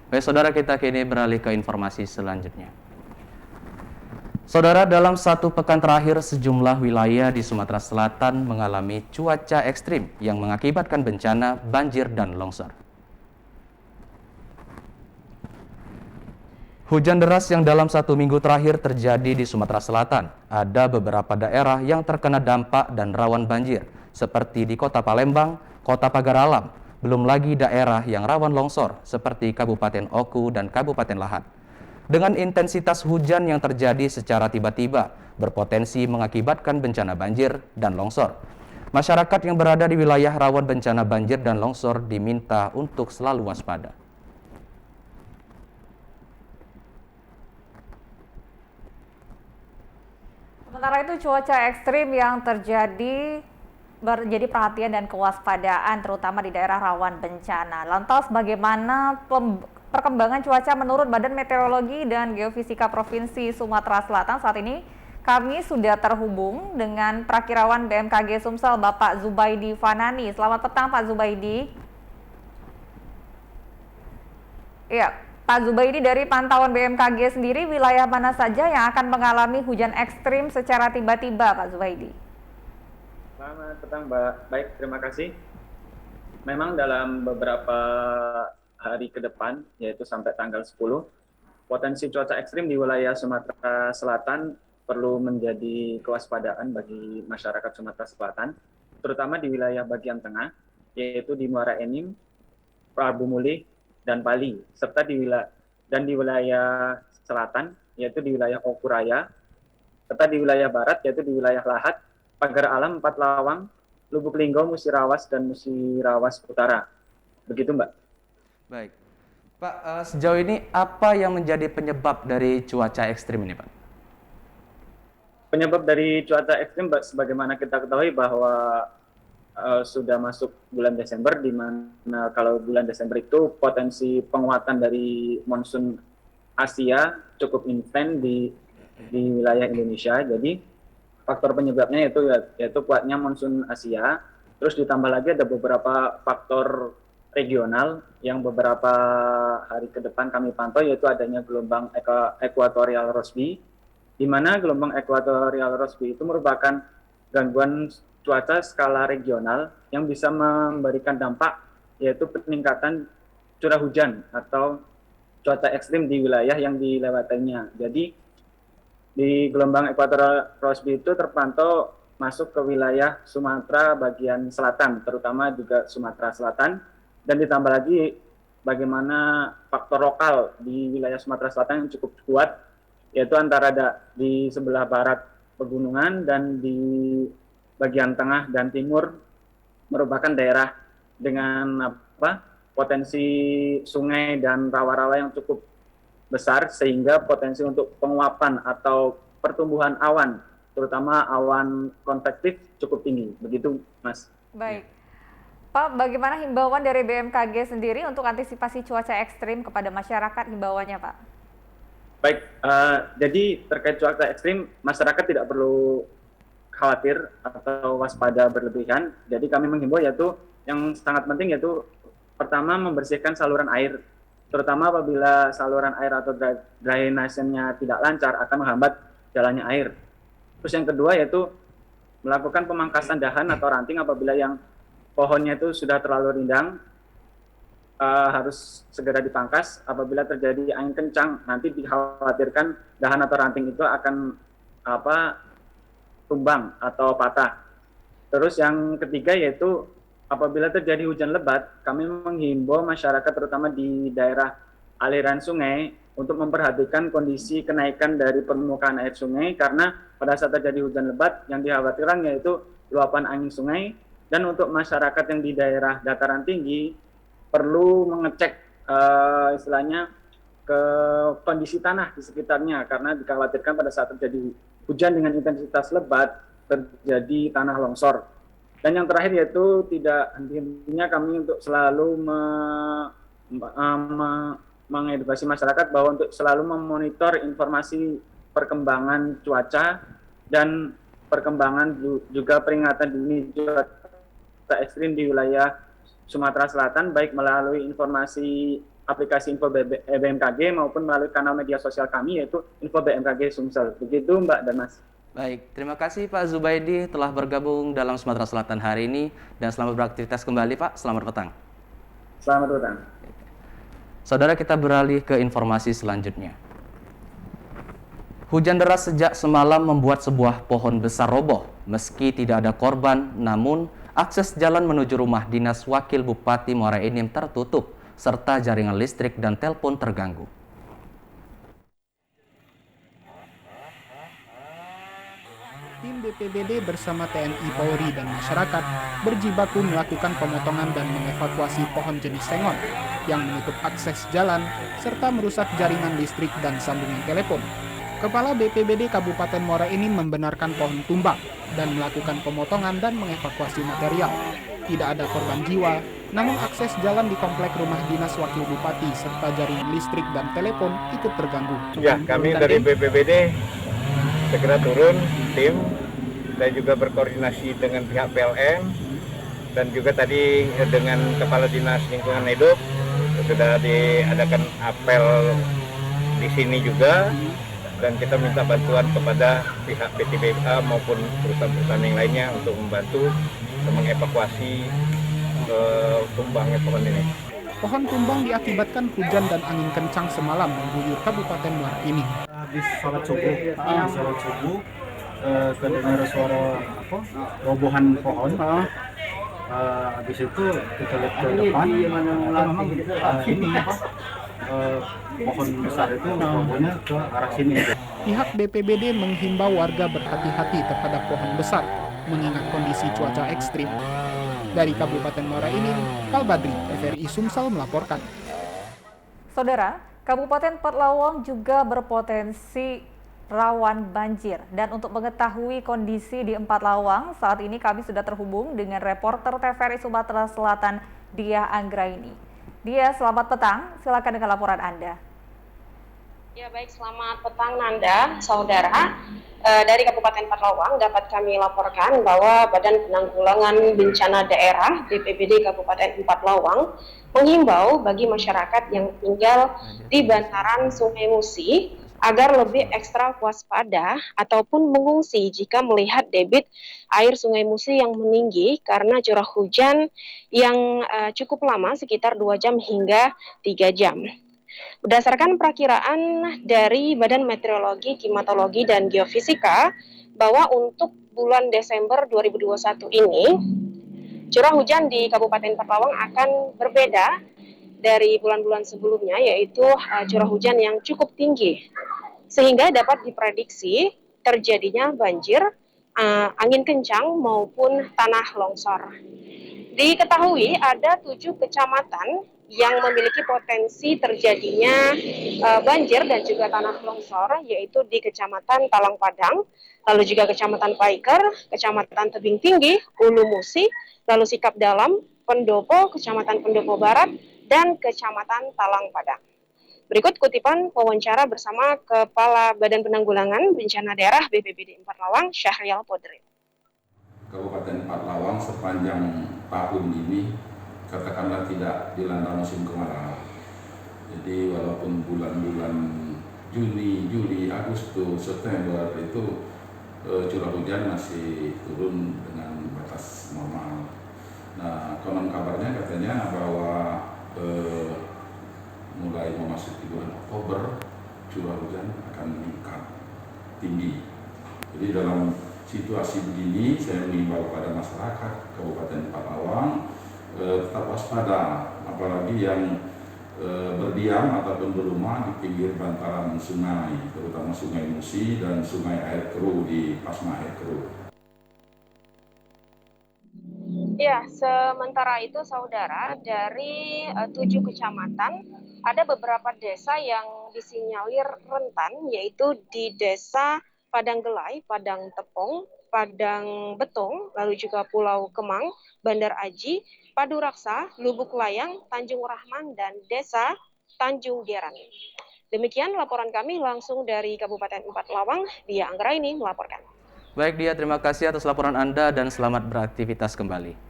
Baik, saudara, kita kini beralih ke informasi selanjutnya. Saudara, dalam satu pekan terakhir, sejumlah wilayah di Sumatera Selatan mengalami cuaca ekstrim yang mengakibatkan bencana banjir dan longsor. Hujan deras yang dalam satu minggu terakhir terjadi di Sumatera Selatan. Ada beberapa daerah yang terkena dampak dan rawan banjir, seperti di Kota Palembang, Kota Pagar Alam. Belum lagi daerah yang rawan longsor, seperti Kabupaten Oku dan Kabupaten Lahat. Dengan intensitas hujan yang terjadi secara tiba-tiba, berpotensi mengakibatkan bencana banjir dan longsor. Masyarakat yang berada di wilayah rawan bencana banjir dan longsor diminta untuk selalu waspada. Sementara itu cuaca ekstrim yang terjadi menjadi perhatian dan kewaspadaan terutama di daerah rawan bencana. Lantas bagaimana perkembangan cuaca menurut Badan Meteorologi dan Geofisika Provinsi Sumatera Selatan saat ini? Kami sudah terhubung dengan Prakirawan BMKG Sumsel Bapak Zubaidi Fanani. Selamat petang Pak Zubaidi. Iya, Pak Zubaidi, dari pantauan BMKG sendiri, wilayah mana saja yang akan mengalami hujan ekstrim secara tiba-tiba, Pak Zubaidi? Selamat petang, Mbak. Baik, terima kasih. Memang dalam beberapa hari ke depan, yaitu sampai tanggal 10, potensi cuaca ekstrim di wilayah Sumatera Selatan perlu menjadi kewaspadaan bagi masyarakat Sumatera Selatan, terutama di wilayah bagian tengah, yaitu di Muara Enim, Prabu Mulih, dan Bali, serta di wilayah selatan, yaitu di wilayah Okuraya, serta di wilayah barat, yaitu di wilayah Lahat, Pagar Alam, Empat Lawang, Lubuk Linggau, Musirawas, dan Musirawas Utara. Begitu, Mbak. Baik, Pak, sejauh ini apa yang menjadi penyebab dari cuaca ekstrim ini, Pak? Penyebab dari cuaca ekstrim, Mbak, sebagaimana kita ketahui bahwa sudah masuk bulan Desember, di mana kalau bulan Desember itu potensi penguatan dari monsun Asia cukup intens di wilayah Indonesia. Jadi faktor penyebabnya yaitu kuatnya monsun Asia. Terus ditambah lagi ada beberapa faktor regional yang beberapa hari ke depan kami pantau, yaitu adanya gelombang Equatorial Rossby, di mana gelombang Equatorial Rossby itu merupakan gangguan cuaca skala regional yang bisa memberikan dampak, yaitu peningkatan curah hujan atau cuaca ekstrim di wilayah yang dilewatinya. Jadi di gelombang Equatorial Rossby itu terpantau masuk ke wilayah Sumatera bagian selatan, terutama juga Sumatera Selatan, dan ditambah lagi bagaimana faktor lokal di wilayah Sumatera Selatan yang cukup kuat, yaitu antara di sebelah barat pegunungan dan di bagian tengah dan timur merupakan daerah dengan potensi sungai dan rawa-rawa yang cukup besar, sehingga potensi untuk penguapan atau pertumbuhan awan, terutama awan konvektif, cukup tinggi. Begitu, Mas. Baik. Pak, bagaimana himbauan dari BMKG sendiri untuk antisipasi cuaca ekstrim kepada masyarakat, himbauannya, Pak? Baik, jadi terkait cuaca ekstrim, masyarakat tidak perlu khawatir atau waspada berlebihan. Jadi kami menghimbau yaitu yang sangat penting, yaitu pertama membersihkan saluran air, terutama apabila saluran air atau drainasenya tidak lancar akan menghambat jalannya air. Terus yang kedua yaitu melakukan pemangkasan dahan atau ranting apabila yang pohonnya itu sudah terlalu rindang, harus segera dipangkas. Apabila terjadi angin kencang, nanti dikhawatirkan dahan atau ranting itu akan tumbang atau patah. Terus yang ketiga yaitu apabila terjadi hujan lebat, kami menghimbau masyarakat terutama di daerah aliran sungai untuk memperhatikan kondisi kenaikan dari permukaan air sungai, karena pada saat terjadi hujan lebat yang dikhawatirkan yaitu luapan angin sungai. Dan untuk masyarakat yang di daerah dataran tinggi perlu mengecek istilahnya ke kondisi tanah di sekitarnya, karena dikhawatirkan pada saat terjadi hujan dengan intensitas lebat terjadi tanah longsor. Dan yang terakhir yaitu tidak henti-hentinya kami untuk selalu mengedukasi masyarakat bahwa untuk selalu memonitor informasi perkembangan cuaca dan perkembangan juga peringatan dini cuaca ekstrim di wilayah Sumatera Selatan, baik melalui informasi aplikasi info BMKG maupun melalui kanal media sosial kami yaitu info BMKG Sumsel. Begitu Mbak dan Mas. Baik, terima kasih Pak Zubaidi telah bergabung dalam Sumatera Selatan hari ini dan selamat beraktivitas kembali Pak. Selamat petang. Selamat petang. Saudara, kita beralih ke informasi selanjutnya. Hujan deras sejak semalam membuat sebuah pohon besar roboh. Meski tidak ada korban, namun akses jalan menuju rumah dinas Wakil Bupati Muara Enim tertutup, serta jaringan listrik dan telepon terganggu. Tim BPBD bersama TNI Polri dan masyarakat berjibaku melakukan pemotongan dan mengevakuasi pohon jenis sengon yang menutup akses jalan serta merusak jaringan listrik dan sambungan telepon. Kepala BPBD Kabupaten Muara Enim membenarkan pohon tumbang dan melakukan pemotongan dan mengevakuasi material. Tidak ada korban jiwa, namun akses jalan di komplek rumah dinas Wakil Bupati serta jaringan listrik dan telepon ikut terganggu. Ya, kami dari BPBD segera turun tim. Saya juga berkoordinasi dengan pihak PLN dan juga tadi dengan Kepala Dinas Lingkungan Hidup sudah diadakan apel di sini juga. Dan kita minta bantuan kepada pihak PTBA maupun perusahaan-perusahaan yang lainnya untuk membantu mengevakuasi tumbangnya pohon ini. Pohon tumbang diakibatkan hujan dan angin kencang semalam mengguyur Kabupaten Muara Enim. Habis sholat subuh, kedengar suara robohan pohon. Habis itu kita lihat ke depan, memang pohon besar itu robohnya ke arah sini. Pihak BPBD menghimbau warga berhati-hati terhadap pohon besar, mengingat kondisi cuaca ekstrim. Dari Kabupaten Muara Enim, Pak Badri, TVRI Sumsel melaporkan. Saudara, Kabupaten Pelawang juga berpotensi rawan banjir. Dan untuk mengetahui kondisi di Empalawang, saat ini kami sudah terhubung dengan reporter TVRI Sumatera Selatan, Diah Anggraini. Dia, selamat petang. Silakan dengan laporan Anda. Ya baik, selamat petang Nanda, saudara. Dari Kabupaten Pelawang dapat kami laporkan bahwa Badan Penanggulangan Bencana Daerah BPBD Kabupaten Pelawang menghimbau bagi masyarakat yang tinggal di bantaran Sungai Musi agar lebih ekstra waspada ataupun mengungsi jika melihat debit air Sungai Musi yang meninggi karena curah hujan yang cukup lama sekitar 2 jam hingga 3 jam. Berdasarkan perakiraan dari Badan Meteorologi, Klimatologi, dan Geofisika bahwa untuk bulan Desember 2021 ini curah hujan di Kabupaten Pelawang akan berbeda dari bulan-bulan sebelumnya, yaitu curah hujan yang cukup tinggi sehingga dapat diprediksi terjadinya banjir, angin kencang maupun tanah longsor. Diketahui ada 7 kecamatan yang memiliki potensi terjadinya banjir dan juga tanah longsor, yaitu di Kecamatan Talang Padang, lalu juga Kecamatan Paiker, Kecamatan Tebing Tinggi, Ulu Musi, lalu Sikap Dalam, Pendopo, Kecamatan Pendopo Barat, dan Kecamatan Talang Padang. Berikut kutipan wawancara bersama Kepala Badan Penanggulangan Bencana Daerah BPBD Pelawang, Syahrial Podre. Kabupaten Pelawang sepanjang tahun ini katakanlah tidak dilanda musim kemarau. Jadi walaupun bulan-bulan Juni, Juli, Agustus, September itu curah hujan masih turun dengan batas normal. Nah, konon kabarnya katanya bahwa mulai memasuki bulan Oktober curah hujan akan meningkat tinggi. Jadi dalam situasi begini saya mengimbau pada masyarakat Kabupaten Pelawang tetap waspada, apalagi yang berdiam ataupun berumah di pinggir bantaran sungai, terutama Sungai Musi dan Sungai Air Keruh di Pasma Air Keruh. Ya, sementara itu saudara, dari 7 kecamatan ada beberapa desa yang disinyalir rentan, yaitu di Desa Padang Gelai, Padang Tepong, Padang Betong, lalu juga Pulau Kemang, Bandar Aji, Padu Raksa, Lubuk Layang, Tanjung Rahman, dan Desa Tanjung Geran. Demikian laporan kami langsung dari Kabupaten Pelawang, Diah Anggraini melaporkan. Baik Dia, terima kasih atas laporan Anda dan selamat beraktivitas kembali.